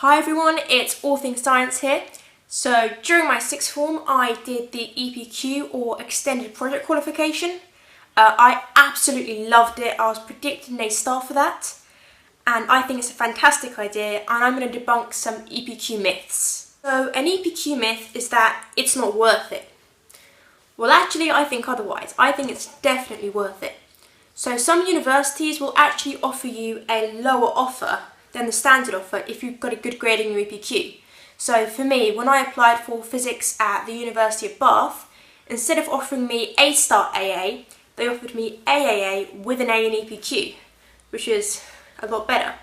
Hi everyone, it's All Things Science here. So during my sixth form I did the EPQ or Extended Project Qualification. I absolutely loved it. I was predicted an A-star for that and I think it's a fantastic idea and I'm going to debunk some EPQ myths. So an EPQ myth is that it's not worth it. Well actually I think otherwise. I think it's definitely worth it. So some universities will actually offer you a lower offer than the standard offer if you've got a good grade in your EPQ. So for me, when I applied for physics at the University of Bath, instead of offering me A-star AA, they offered me AAA with an A in EPQ, which is a lot better.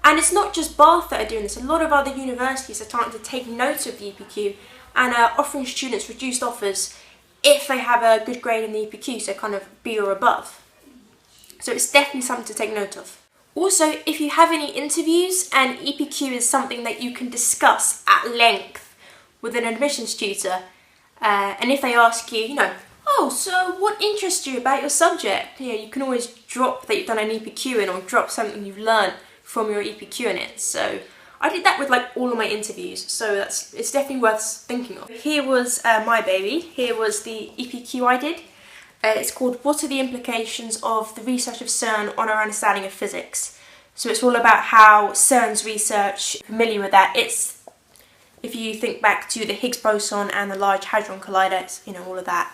And it's not just Bath that are doing this, a lot of other universities are starting to take note of the EPQ and are offering students reduced offers if they have a good grade in the EPQ, so kind of B or above. So it's definitely something to take note of. Also, if you have any interviews and EPQ is something that you can discuss at length with an admissions tutor, and if they ask you, oh, so what interests you about your subject? You can always drop that you've done an EPQ in or drop something you've learned from your EPQ in it. So I did that with all of my interviews, so it's definitely worth thinking of. Here was my baby. Here was the EPQ I did. It's called What are the Implications of the Research of CERN on Our Understanding of Physics? So it's all about how CERN's research, familiar with that, it's, if you think back to the Higgs boson and the Large Hadron Collider, it's, all of that.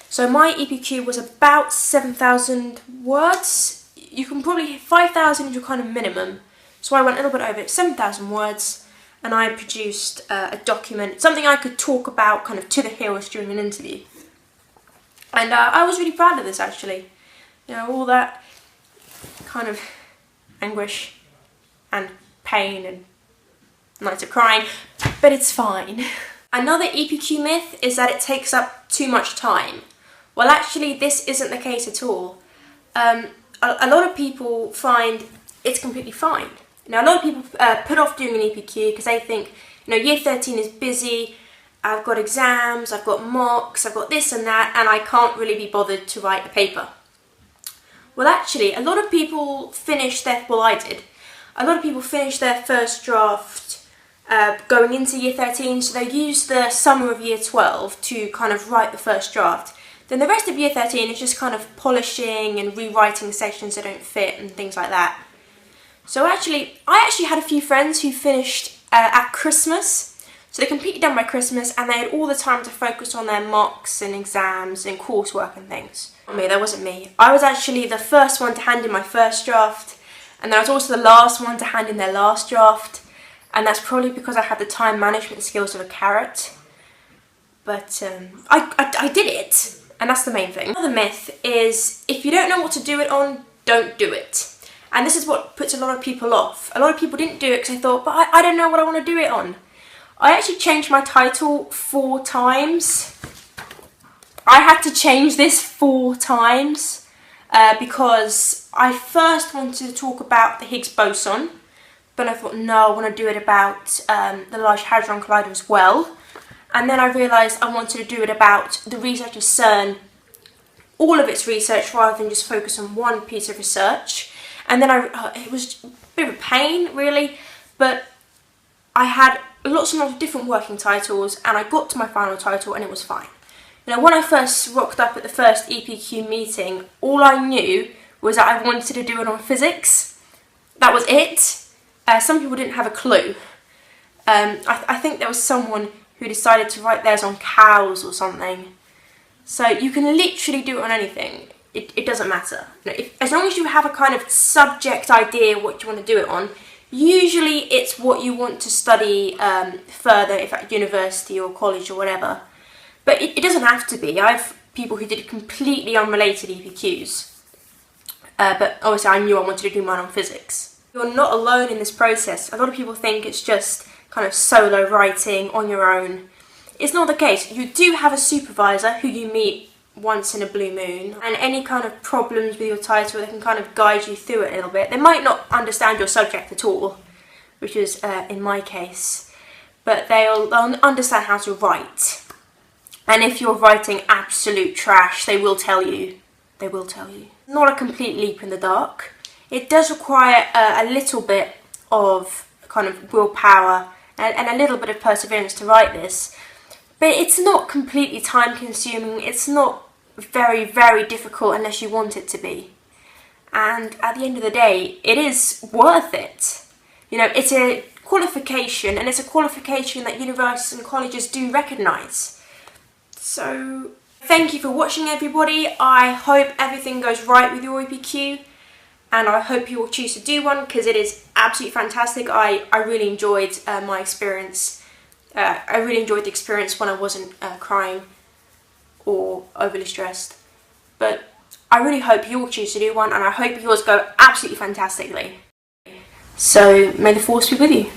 So my EPQ was about 7,000 words. You can probably, 5,000 is your kind of minimum. So I went a little bit over it, 7,000 words, and I produced a document, something I could talk about kind of to the hills during an interview. And I was really proud of this actually. All that kind of anguish and pain and nights of crying, but it's fine. Another EPQ myth is that it takes up too much time. Well actually this isn't the case at all. A lot of people find it's completely fine. A lot of people put off doing an EPQ because they think, year 13 is busy, I've got exams, I've got mocks, I've got this and that, and I can't really be bothered to write a paper. Well actually, a lot of people finish their, well I did, a lot of people finish their first draft going into year 13, so they use the summer of year 12 to kind of write the first draft. Then the rest of year 13 is just kind of polishing and rewriting sections that don't fit and things like that. So I actually had a few friends who finished at Christmas. So they completely done by Christmas and they had all the time to focus on their mocks and exams and coursework and things. Not me, that wasn't me. I was actually the first one to hand in my first draft and then I was also the last one to hand in their last draft, and that's probably because I had the time management skills of a carrot. But I did it, and that's the main thing. Another myth is if you don't know what to do it on, don't do it. And this is what puts a lot of people off. A lot of people didn't do it because they thought, but I don't know what I want to do it on. I actually changed my title 4 times. I had to change this 4 times because I first wanted to talk about the Higgs boson, but I thought, no, I want to do it about the Large Hadron Collider as well. And then I realised I wanted to do it about the research of CERN, all of its research, rather than just focus on one piece of research. And then it was a bit of a pain, really, but I had lots and lots of different working titles and I got to my final title and it was fine. When I first rocked up at the first EPQ meeting, all I knew was that I wanted to do it on physics. That was it. Some people didn't have a clue. I think there was someone who decided to write theirs on cows or something. So you can literally do it on anything. It doesn't matter. As long as you have a kind of subject idea what you want to do it on, usually it's what you want to study further, if at university or college or whatever. But it doesn't have to be. I have people who did completely unrelated EPQs. But obviously I knew I wanted to do mine on physics. You're not alone in this process. A lot of people think it's just kind of solo writing on your own. It's not the case. You do have a supervisor who you meet once in a blue moon, and any kind of problems with your title, they can kind of guide you through it a little bit. They might not understand your subject at all, which is in my case, but they'll understand how to write. And if you're writing absolute trash, they will tell you. They will tell you. Not a complete leap in the dark. It does require a little bit of kind of willpower and a little bit of perseverance to write this. But it's not completely time consuming, it's not very, very difficult unless you want it to be. And at the end of the day, it is worth it. You know, it's a qualification, and it's a qualification that universities and colleges do recognise. So, thank you for watching, everybody. I hope everything goes right with your EPQ, and I hope you will choose to do one, because it is absolutely fantastic. I really enjoyed my experience. I really enjoyed the experience when I wasn't crying or overly stressed. But I really hope you'll choose to do one, and I hope yours go absolutely fantastically. So, may the force be with you.